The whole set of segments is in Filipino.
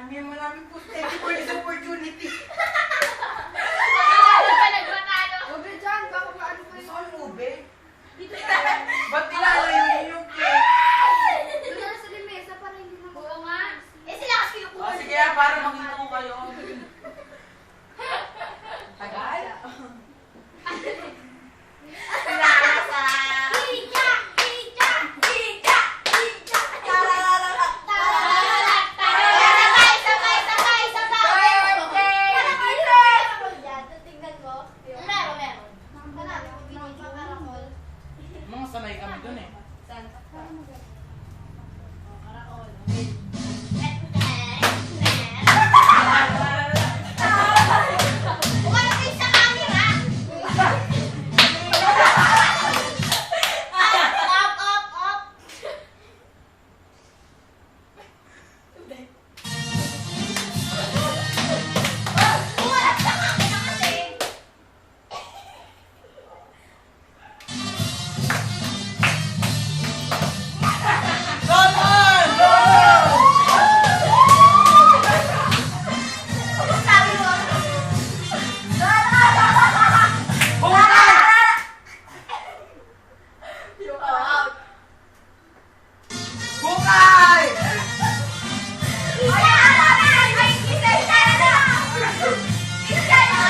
Sabi mo namin po, thank you for this opportunity. Ano pa nagmatalo? Ube dyan, baka paano pa Gusto yun? ko yung ube. Ba't nilalayo yun yung cake? Doon na sa limesa para hindi na Oo nga. Eh sila kasi kinukuha. O sige, para makita ko kayo. Tagal? Lasa. Hija! Hija! Hija! Hija! Taralalat! Taralalat! Taralalat! Sabay! Sabay! Sabay! Tingnan mo. Meron. Hanapin mo video. Karakol. Mga sanay kami dun eh. Saan? Karakol. Umano kayo sa camera! Up! Umarap sa camera kasi! Come on! Go! Sabi mo? Bukay! Out! Bukay! Wala! Ay, kisay ka na! Kisay ka na!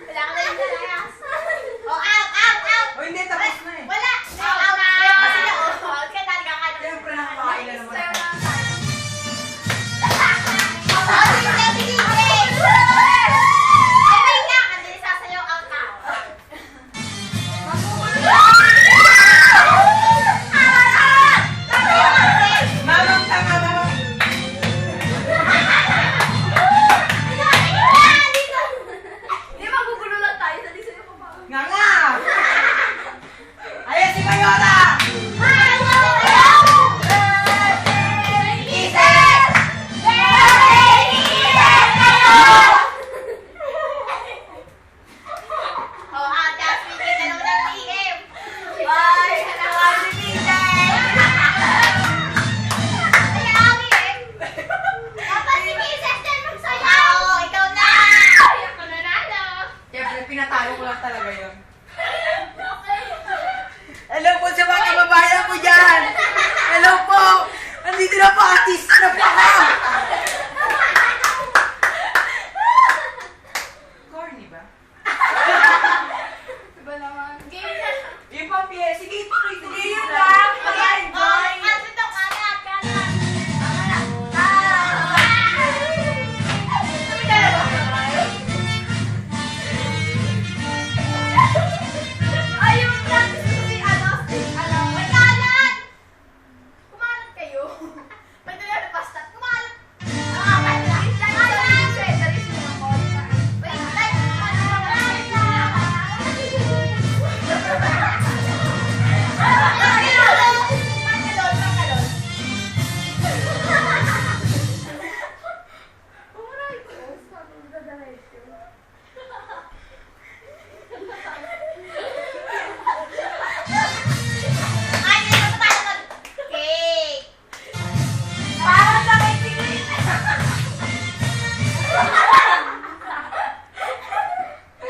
Wala ka na yung dalayas. Oh, out! O hindi, tapos na eh. Wala! Out na! Kasi na, out ka na, ka. Siyempre nakakain na naman ako. Sige! Ay, wait nga! Kasi sasayaw out na. Mamang tanga na. Di magugulo lang tayo, dali sa'yo pa ba? Nga nga! Ayan si Mayora!